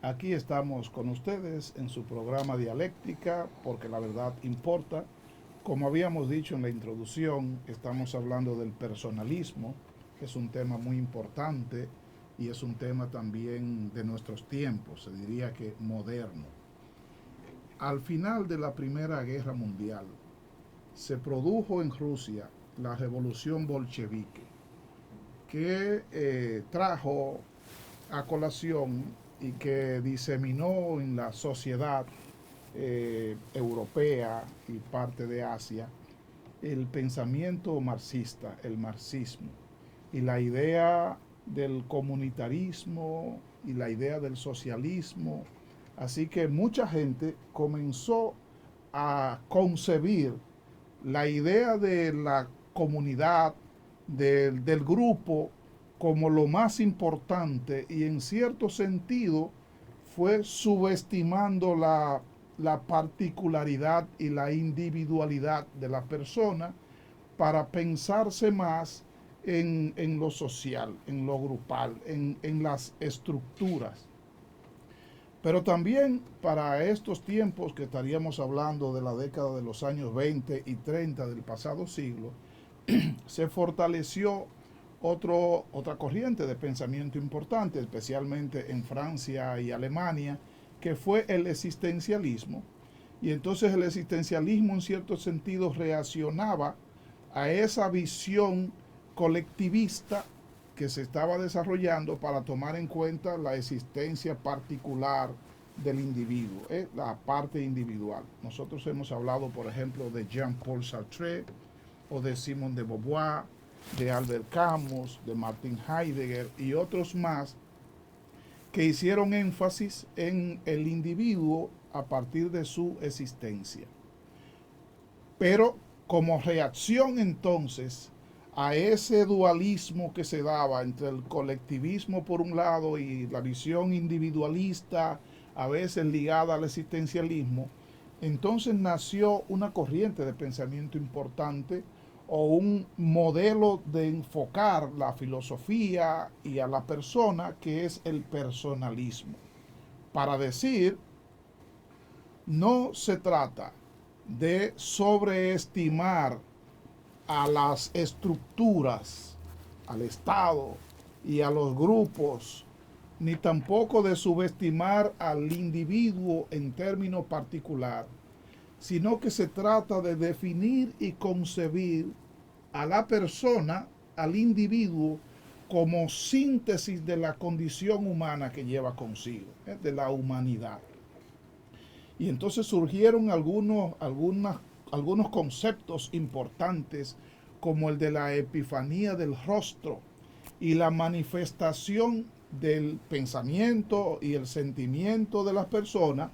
Aquí estamos con ustedes en su programa Dialéctica, porque la verdad importa. Como habíamos dicho en la introducción, estamos hablando del personalismo, que es un tema muy importante y es un tema también de nuestros tiempos, se diría que moderno. Al final de la Primera Guerra Mundial, se produjo en Rusia la revolución bolchevique, que trajo a colación y que diseminó en la sociedad europea y parte de Asia el pensamiento marxista, el marxismo, y la idea del comunitarismo y la idea del socialismo. Así que mucha gente comenzó a concebir la idea de la comunidad, del grupo, como lo más importante, y en cierto sentido fue subestimando la particularidad y la individualidad de la persona para pensarse más en lo social, en lo grupal, en las estructuras. Pero también para estos tiempos que estaríamos hablando de la década de los años 20 y 30 del pasado siglo, se fortaleció otra corriente de pensamiento importante, especialmente en Francia y Alemania, que fue el existencialismo. Y entonces el existencialismo en cierto sentido reaccionaba a esa visión colectivista que se estaba desarrollando para tomar en cuenta la existencia particular del individuo, la parte individual. Nosotros hemos hablado, por ejemplo, de Jean-Paul Sartre o de Simone de Beauvoir, de Albert Camus, de Martin Heidegger y otros más que hicieron énfasis en el individuo a partir de su existencia. Pero como reacción entonces a ese dualismo que se daba entre el colectivismo por un lado y la visión individualista, a veces ligada al existencialismo, entonces nació una corriente de pensamiento importante o un modelo de enfocar la filosofía y a la persona, que es el personalismo. Para decir, no se trata de sobreestimar a las estructuras, al Estado y a los grupos, ni tampoco de subestimar al individuo en términos particular, sino que se trata de definir y concebir a la persona, al individuo, como síntesis de la condición humana que lleva consigo, de la humanidad. Y entonces surgieron algunos conceptos importantes, como el de la epifanía del rostro y la manifestación del pensamiento y el sentimiento de las personas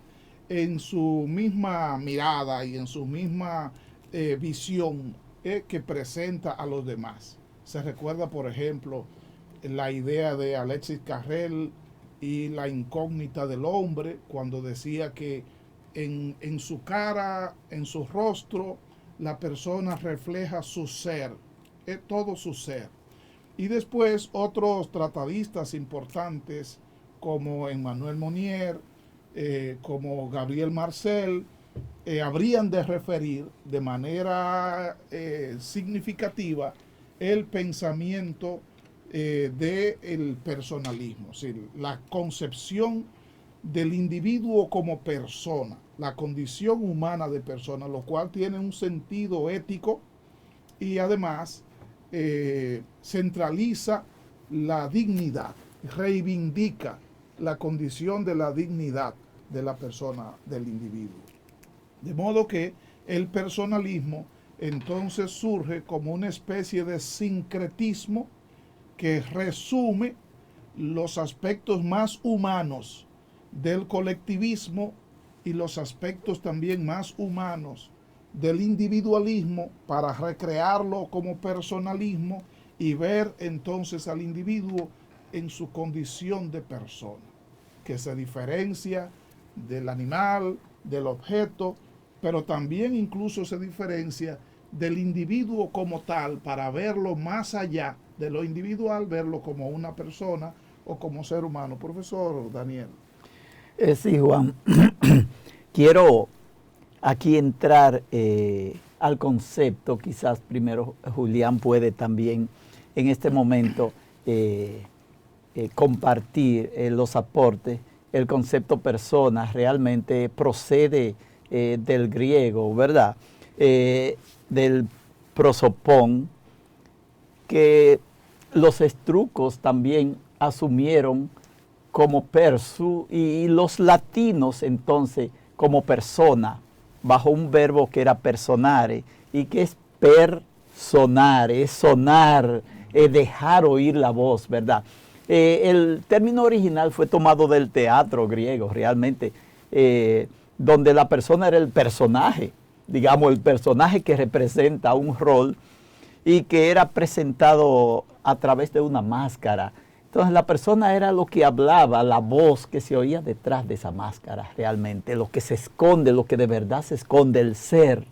en su misma mirada y en su misma visión que presenta a los demás. Se recuerda, por ejemplo, la idea de Alexis Carrel y la incógnita del hombre, cuando decía que en su cara, en su rostro, la persona refleja su ser, todo su ser. Y después otros tratadistas importantes como Emmanuel Monnier, como Gabriel Marcel, habrían de referir de manera significativa el pensamiento del personalismo, es decir, la concepción del individuo como persona, la condición humana de persona, lo cual tiene un sentido ético y además centraliza la dignidad, reivindica la condición de la dignidad de la persona, del individuo. De modo que el personalismo entonces surge como una especie de sincretismo que resume los aspectos más humanos del colectivismo y los aspectos también más humanos del individualismo para recrearlo como personalismo y ver entonces al individuo en su condición de persona, que se diferencia del animal, del objeto pero también incluso se diferencia del individuo como tal para verlo más allá de lo individual, verlo como una persona o como ser humano. Profesor Daniel. Sí, Juan. Quiero aquí entrar al concepto, quizás primero Julián puede también en este momento compartir los aportes. El concepto persona realmente procede del griego, ¿verdad? Del prosopón, que los estrucos también asumieron como persu y los latinos entonces como persona, bajo un verbo que era personare y que es personare, es sonar, dejar oír la voz, ¿verdad? El término original fue tomado del teatro griego, realmente, donde la persona era el personaje, digamos, el personaje que representa un rol y que era presentado a través de una máscara. Entonces la persona era lo que hablaba, la voz que se oía detrás de esa máscara realmente, lo que se esconde, lo que de verdad se esconde, el ser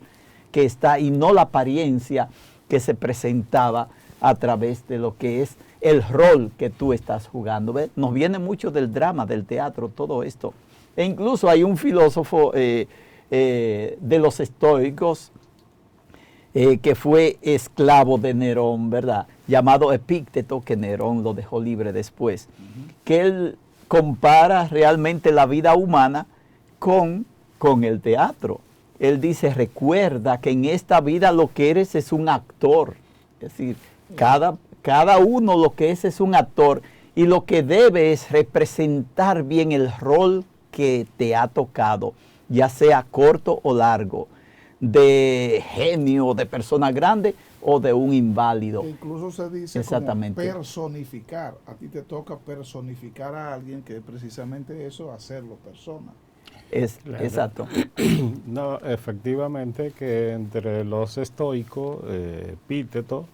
que está y no la apariencia que se presentaba a través de lo que es el rol que tú estás jugando. ¿Ves? Nos viene mucho del drama, del teatro, todo esto. E incluso hay un filósofo de los estoicos que fue esclavo de Nerón, ¿verdad? Llamado Epícteto, que Nerón lo dejó libre después, que él compara realmente la vida humana con el teatro. Él dice, recuerda que en esta vida lo que eres es un actor. Es decir, cada uno lo que es un actor y lo que debe es representar bien el rol que te ha tocado, ya sea corto o largo, de genio, de persona grande o de un inválido. Que incluso se dice como personificar. A ti te toca personificar a alguien, que es precisamente eso, hacerlo persona. Claro. Exacto. No, efectivamente que entre los estoicos, Epícteto,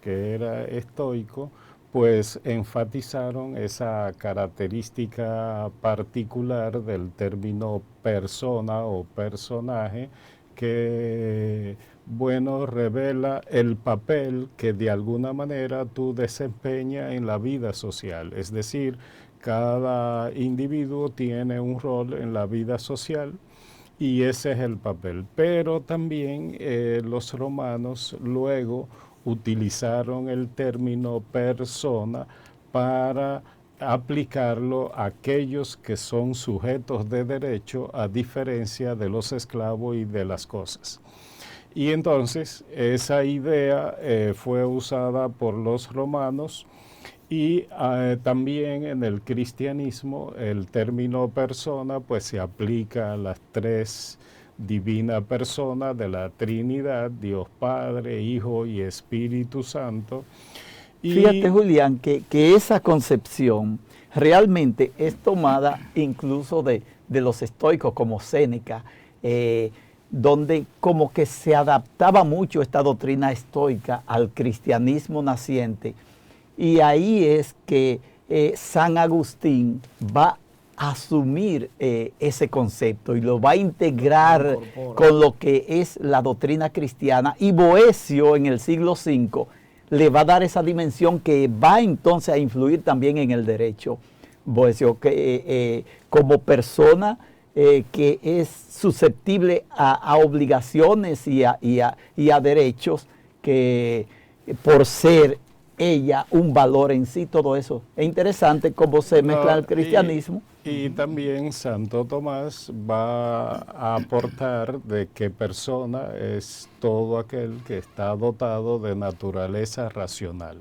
que era estoico, pues enfatizaron esa característica particular del término persona o personaje que, bueno, revela el papel que de alguna manera tú desempeñas en la vida social. Es decir, cada individuo tiene un rol en la vida social y ese es el papel. Pero también los romanos luego utilizaron el término persona para aplicarlo a aquellos que son sujetos de derecho, a diferencia de los esclavos y de las cosas. Y entonces esa idea fue usada por los romanos y también en el cristianismo el término persona pues se aplica a las tres divinas personas de la Trinidad, Dios Padre, Hijo y Espíritu Santo. Y fíjate, Julián, que esa concepción realmente es tomada incluso de los estoicos como Séneca, donde como que se adaptaba mucho esta doctrina estoica al cristianismo naciente. Y ahí es que San Agustín va a asumir ese concepto y lo va a integrar con lo que es la doctrina cristiana. Y Boecio en el siglo V le va a dar esa dimensión que va entonces a influir también en el derecho. Boecio, que como persona que es susceptible a obligaciones y a derechos, que por ser ella un valor en sí, todo eso. Es interesante cómo se mezcla el cristianismo. Y también Santo Tomás va a aportar de que persona es todo aquel que está dotado de naturaleza racional.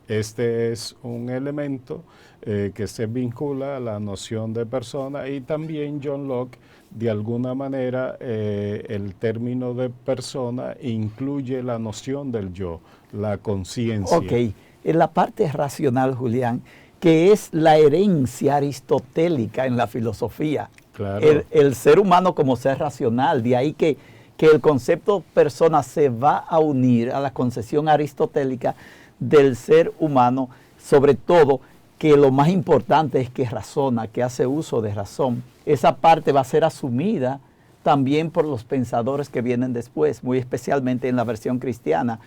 Este es un elemento que se vincula a la noción de persona, y también John Locke, de alguna manera, el término de persona incluye la noción del yo, la conciencia. Ok, en la parte racional, Julián, que es la herencia aristotélica en la filosofía. Claro. El ser humano como ser racional, de ahí que el concepto persona se va a unir a la concepción aristotélica del ser humano, sobre todo que lo más importante es que razona, que hace uso de razón. Esa parte va a ser asumida también por los pensadores que vienen después, muy especialmente en la versión cristiana.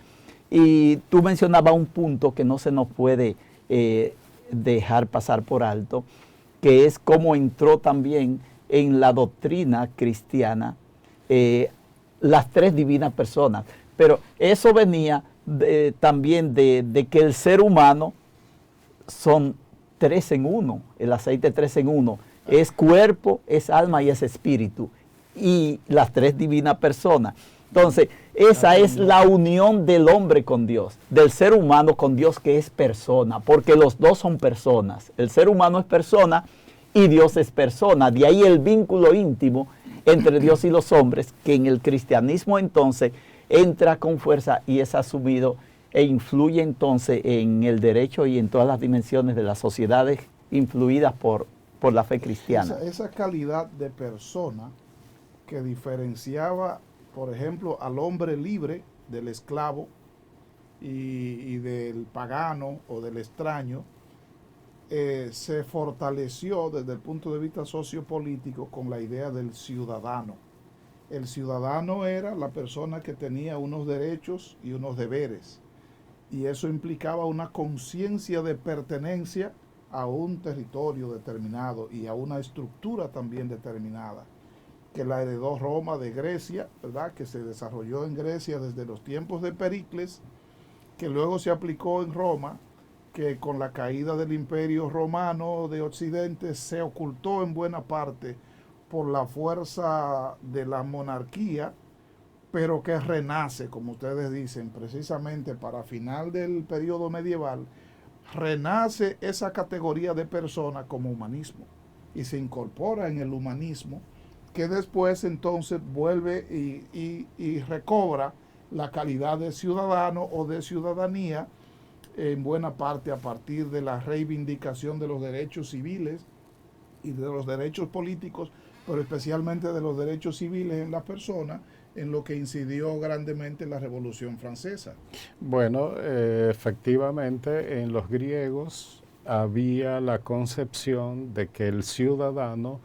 Y tú mencionabas un punto que no se nos puede dejar pasar por alto, que es cómo entró también en la doctrina cristiana las tres divinas personas. Pero eso venía también de que el ser humano son tres en uno, el aceite tres en uno. Es cuerpo, es alma y es espíritu. Y las tres divinas personas. Entonces, esa es la unión del hombre con Dios, del ser humano con Dios, que es persona, porque los dos son personas. El ser humano es persona y Dios es persona. De ahí el vínculo íntimo entre Dios y los hombres, que en el cristianismo entonces entra con fuerza y es asumido e influye entonces en el derecho y en todas las dimensiones de las sociedades influidas por la fe cristiana. Esa calidad de persona que diferenciaba, por ejemplo, al hombre libre del esclavo y del pagano o del extraño, se fortaleció desde el punto de vista sociopolítico con la idea del ciudadano. El ciudadano era la persona que tenía unos derechos y unos deberes, y eso implicaba una conciencia de pertenencia a un territorio determinado y a una estructura también determinada, que la heredó Roma de Grecia, ¿verdad?, que se desarrolló en Grecia desde los tiempos de Pericles, que luego se aplicó en Roma, que con la caída del Imperio Romano de Occidente se ocultó en buena parte por la fuerza de la monarquía, pero que renace, como ustedes dicen, precisamente para final del periodo medieval, renace esa categoría de persona como humanismo y se incorpora en el humanismo, que después entonces vuelve y recobra la calidad de ciudadano o de ciudadanía, en buena parte a partir de la reivindicación de los derechos civiles y de los derechos políticos, pero especialmente de los derechos civiles en las personas, en lo que incidió grandemente la Revolución Francesa. Bueno, efectivamente en los griegos había la concepción de que el ciudadano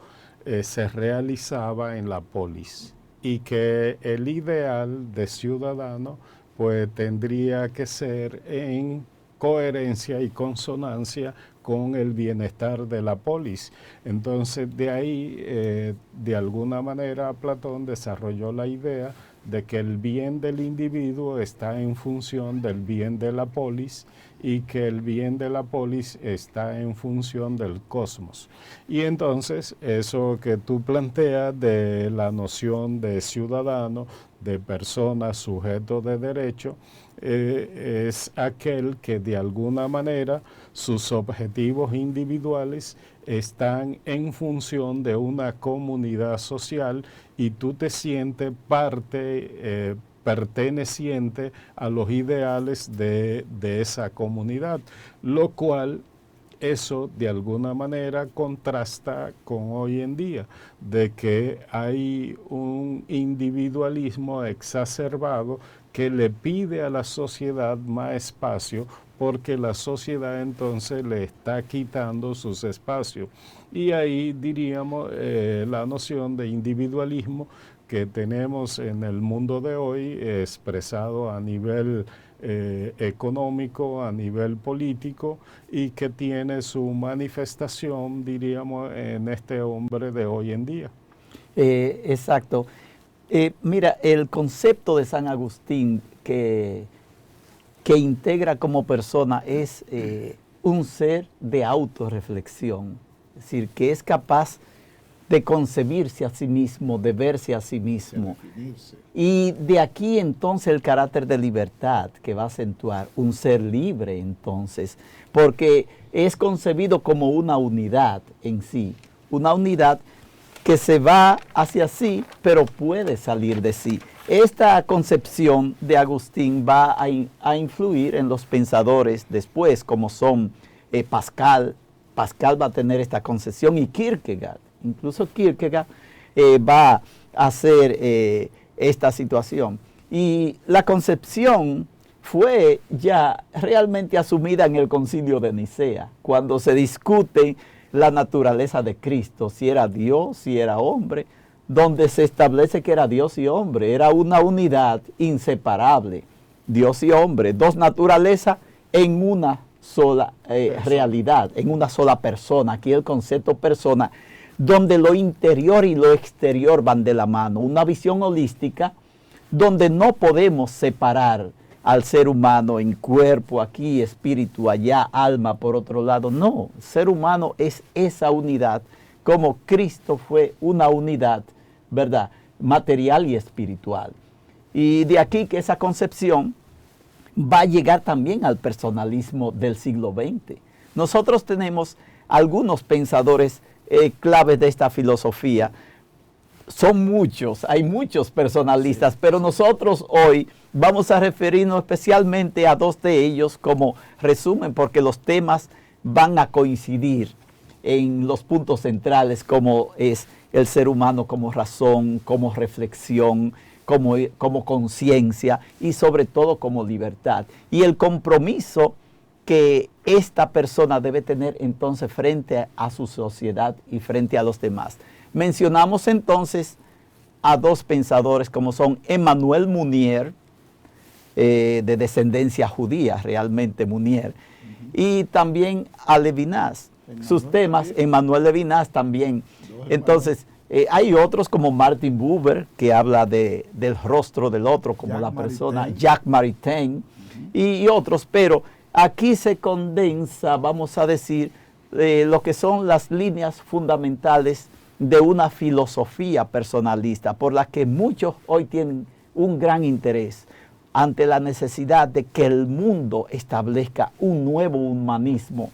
se realizaba en la polis y que el ideal de ciudadano pues tendría que ser en coherencia y consonancia con el bienestar de la polis. Entonces de ahí, de alguna manera, Platón desarrolló la idea de que el bien del individuo está en función del bien de la polis y que el bien de la polis está en función del cosmos. Y entonces eso que tú planteas de la noción de ciudadano, de persona sujeto de derecho, es aquel que de alguna manera sus objetivos individuales están en función de una comunidad social y tú te sientes parte, perteneciente a los ideales de esa comunidad, lo cual eso de alguna manera contrasta con hoy en día, de que hay un individualismo exacerbado que le pide a la sociedad más espacio porque la sociedad entonces le está quitando sus espacios. Y ahí diríamos la noción de individualismo que tenemos en el mundo de hoy expresado a nivel económico, a nivel político y que tiene su manifestación, diríamos, en este hombre de hoy en día. Exacto. Mira, el concepto de San Agustín que integra como persona es un ser de autorreflexión, es decir, que es capaz de concebirse a sí mismo, de verse a sí mismo. Y de aquí entonces el carácter de libertad que va a acentuar un ser libre entonces, porque es concebido como una unidad en sí, una unidad que se va hacia sí, pero puede salir de sí. Esta concepción de Agustín va a influir en los pensadores después, como son Pascal. Pascal va a tener esta concepción y Kierkegaard. Incluso Kierkegaard va a hacer esta situación. Y la concepción fue ya realmente asumida en el Concilio de Nicea, cuando se discute la naturaleza de Cristo, si era Dios, si era hombre, donde se establece que era Dios y hombre, era una unidad inseparable, Dios y hombre, dos naturalezas en una sola realidad, en una sola persona. Aquí el concepto persona, donde lo interior y lo exterior van de la mano, una visión holística donde no podemos separar al ser humano en cuerpo aquí, espíritu allá, alma por otro lado. No, el ser humano es esa unidad, como Cristo fue una unidad, ¿verdad?, material y espiritual. Y de aquí que esa concepción va a llegar también al personalismo del siglo XX. Nosotros tenemos algunos pensadores claves de esta filosofía. Son muchos, hay muchos personalistas, pero nosotros hoy vamos a referirnos especialmente a dos de ellos como resumen, porque los temas van a coincidir en los puntos centrales, como es el ser humano como razón, como reflexión, como conciencia y sobre todo como libertad. Y el compromiso que esta persona debe tener entonces frente a su sociedad y frente a los demás. Mencionamos entonces a dos pensadores como son Emmanuel Mounier, de descendencia judía, realmente Mounier, y también a Levinas. Sus temas, Emmanuel Levinas también. Entonces, hay otros como Martin Buber, que habla del rostro del otro como Jacques la persona, Maritain. Jacques Maritain, y otros, pero aquí se condensa, vamos a decir, lo que son las líneas fundamentales de una filosofía personalista, por la que muchos hoy tienen un gran interés ante la necesidad de que el mundo establezca un nuevo humanismo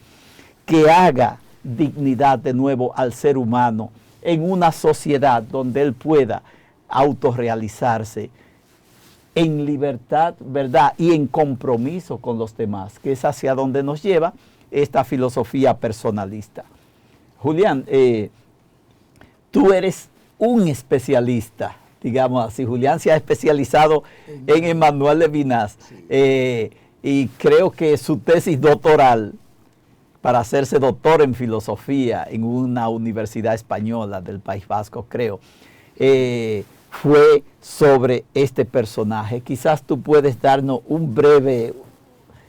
que haga dignidad de nuevo al ser humano en una sociedad donde él pueda autorrealizarse en libertad, ¿verdad?, y en compromiso con los demás, que es hacia donde nos lleva esta filosofía personalista. Julián, tú eres un especialista, digamos así. Julián se ha especializado en Emmanuel Levinas, y creo que su tesis doctoral, para hacerse doctor en filosofía en una universidad española del País Vasco, creo, fue sobre este personaje. Quizás tú puedes darnos un breve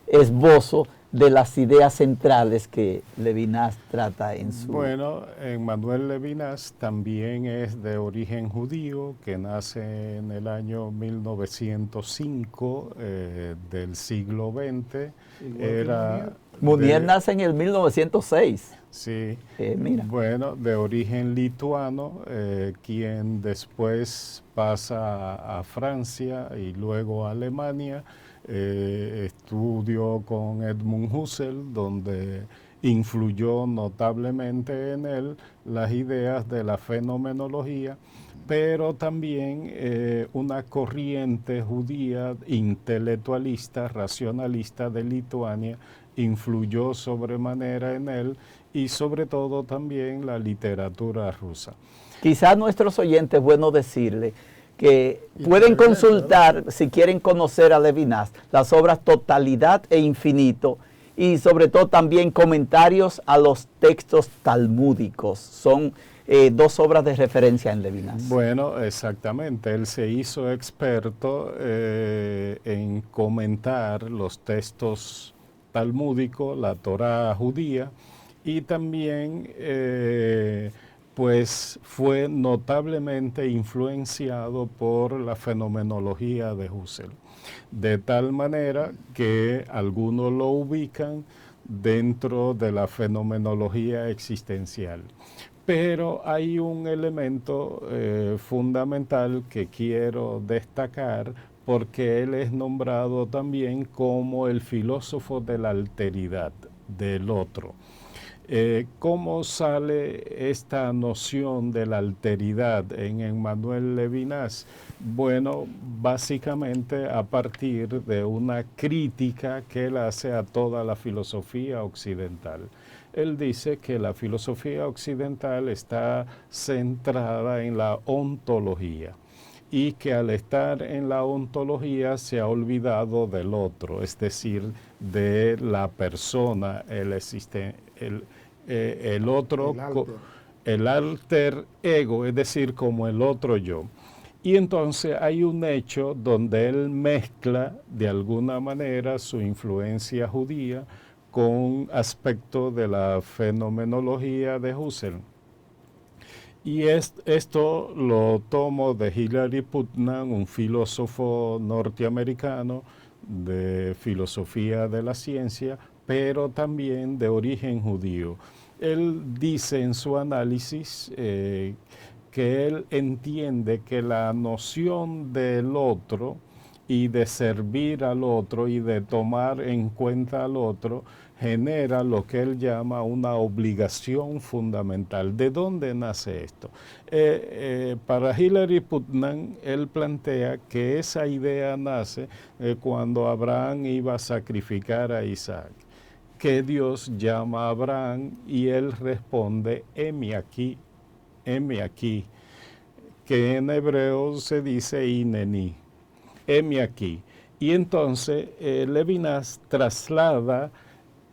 esbozo de las ideas centrales que Levinas trata en su... Bueno, Emmanuel Levinas también es de origen judío, que nace en el año 1905 del siglo XX. Mounier nace en el 1906. Sí, mira. Bueno, de origen lituano, quien después pasa a Francia y luego a Alemania. Estudió con Edmund Husserl, donde influyó notablemente en él las ideas de la fenomenología, pero también una corriente judía intelectualista, racionalista de Lituania, influyó sobremanera en él, y sobre todo también la literatura rusa. Quizás nuestros oyentes, es bueno decirle que pueden consultar, si quieren conocer a Levinas, las obras Totalidad e Infinito, y sobre todo también comentarios a los textos talmúdicos. Son dos obras de referencia en Levinas. Bueno, exactamente. Él se hizo experto en comentar los textos talmúdicos, la Torá judía, y también pues fue notablemente influenciado por la fenomenología de Husserl, de tal manera que algunos lo ubican dentro de la fenomenología existencial. Pero hay un elemento fundamental que quiero destacar, porque él es nombrado también como el filósofo de la alteridad, del otro. ¿Cómo sale esta noción de la alteridad en Emmanuel Levinas? Bueno, básicamente a partir de una crítica que él hace a toda la filosofía occidental. Él dice que la filosofía occidental está centrada en la ontología, y que al estar en la ontología se ha olvidado del otro, es decir, de la persona, el otro, el alter ego, es decir, como el otro yo. Y entonces hay un hecho donde él mezcla de alguna manera su influencia judía con aspectos de la fenomenología de Husserl. Y esto lo tomo de Hilary Putnam, un filósofo norteamericano de filosofía de la ciencia, pero también de origen judío. Él dice en su análisis que él entiende que la noción del otro y de servir al otro y de tomar en cuenta al otro genera lo que él llama una obligación fundamental. ¿De dónde nace esto? Para Hilary Putnam, él plantea que esa idea nace cuando Abraham iba a sacrificar a Isaac, que Dios llama a Abraham y él responde, heme aquí, que en hebreo se dice ineni, heme aquí. Y entonces Levinas traslada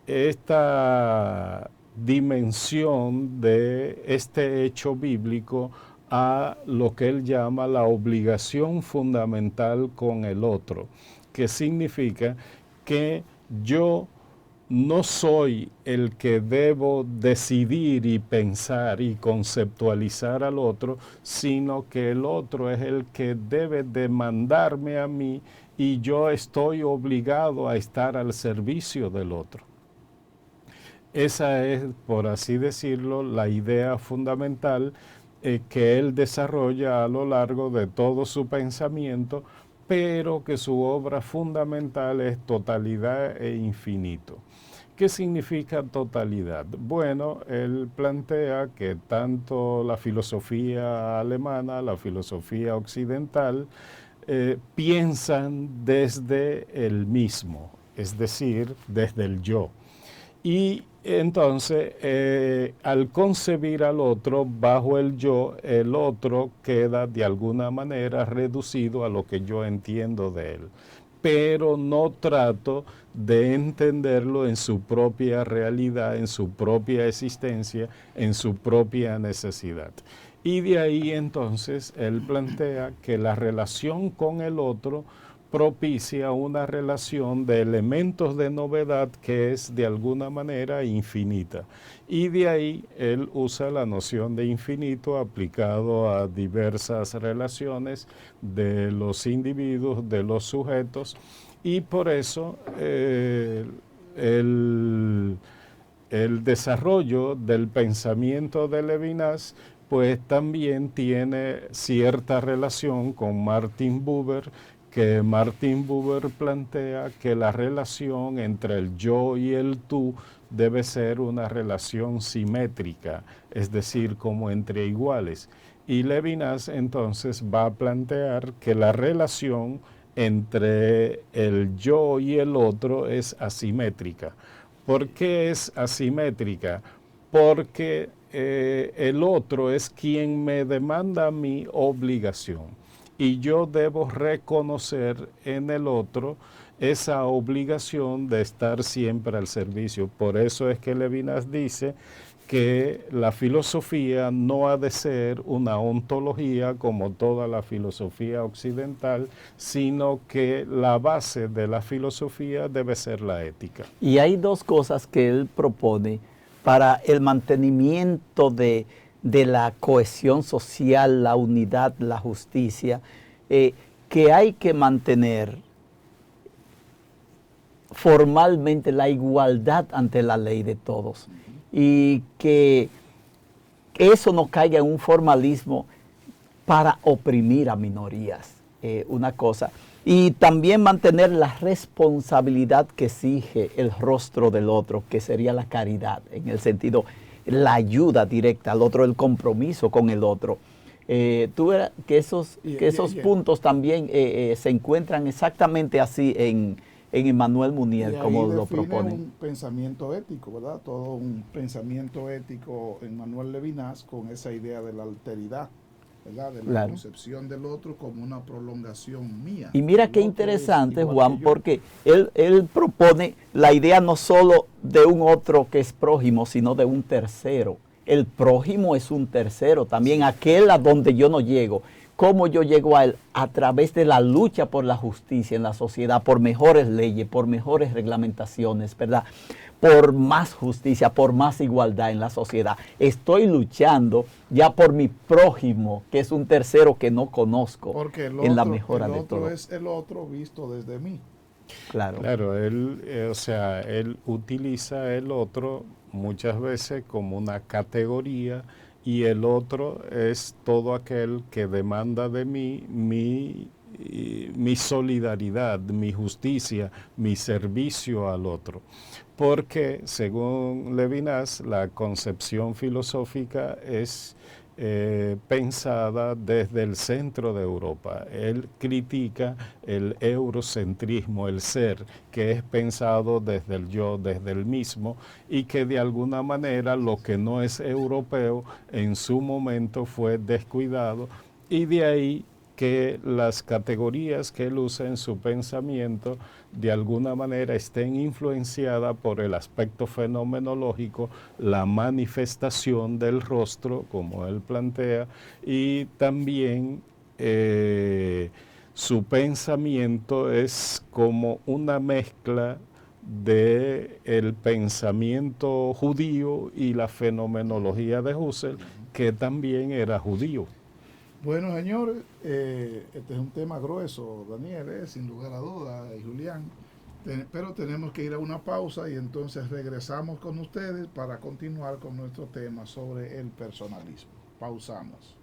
esta dimensión de este hecho bíblico a lo que él llama la obligación fundamental con el otro, que significa que yo no soy el que debo decidir y pensar y conceptualizar al otro, sino que el otro es el que debe demandarme a mí y yo estoy obligado a estar al servicio del otro. Esa es, por así decirlo, la idea fundamental que él desarrolla a lo largo de todo su pensamiento, pero que su obra fundamental es totalidad e infinito. ¿Qué significa totalidad? Bueno, él plantea que tanto la filosofía alemana, la filosofía occidental, piensan desde el mismo, es decir, desde el yo. Y entonces, al concebir al otro bajo el yo, el otro queda de alguna manera reducido a lo que yo entiendo de él. Pero no trato de entenderlo en su propia realidad, en su propia existencia, en su propia necesidad. Y de ahí entonces él plantea que la relación con el otro propicia una relación de elementos de novedad que es de alguna manera infinita. Y de ahí él usa la noción de infinito aplicado a diversas relaciones de los individuos, de los sujetos, y por eso el desarrollo del pensamiento de Levinas pues también tiene cierta relación con Martin Buber, que Martin Buber plantea que la relación entre el yo y el tú debe ser una relación simétrica, es decir, como entre iguales. Y Levinas entonces va a plantear que la relación entre el yo y el otro es asimétrica. ¿Por qué es asimétrica? Porque el otro es quien me demanda mi obligación. Y yo debo reconocer en el otro esa obligación de estar siempre al servicio. Por eso es que Levinas dice que la filosofía no ha de ser una ontología como toda la filosofía occidental, sino que la base de la filosofía debe ser la ética. Y hay dos cosas que él propone para el mantenimiento de la cohesión social, la unidad, la justicia, que hay que mantener formalmente la igualdad ante la ley de todos y que eso no caiga en un formalismo para oprimir a minorías, una cosa. Y también mantener la responsabilidad que exige el rostro del otro, que sería la caridad, en el sentido la ayuda directa al otro, el compromiso con el otro. Tú verás que esos puntos también se encuentran exactamente así en Emmanuel Mounier, como lo propone. Un pensamiento ético, ¿verdad? Todo un pensamiento ético en Emmanuel Levinas con esa idea de la alteridad, ¿verdad? De la concepción del otro como una prolongación mía. Y mira qué interesante, Juan, porque él propone la idea no solo de un otro que es prójimo, sino de un tercero. El prójimo es un tercero, también aquel a donde yo no llego. ¿Cómo yo llego a él? A través de la lucha por la justicia en la sociedad, por mejores leyes, por mejores reglamentaciones, ¿verdad? Por más justicia, por más igualdad en la sociedad. Estoy luchando ya por mi prójimo, que es un tercero que no conozco, porque en la mejora de todo. El otro es el otro visto desde mí. Claro. Claro, él, o sea, él utiliza el otro muchas veces como una categoría y el otro es todo aquel que demanda de mí mi solidaridad, mi justicia, mi servicio al otro. Porque, según Levinas, la concepción filosófica es pensada desde el centro de Europa. Él critica el eurocentrismo, el ser, que es pensado desde el yo, desde el mismo, y que de alguna manera lo que no es europeo en su momento fue descuidado, y de ahí que las categorías que él usa en su pensamiento de alguna manera estén influenciadas por el aspecto fenomenológico, la manifestación del rostro, como él plantea, y también su pensamiento es como una mezcla de el pensamiento judío y la fenomenología de Husserl, que también era judío. Bueno, señores, este es un tema grueso, Daniel, sin lugar a dudas, y Julián, pero tenemos que ir a una pausa y entonces regresamos con ustedes para continuar con nuestro tema sobre el personalismo. Pausamos.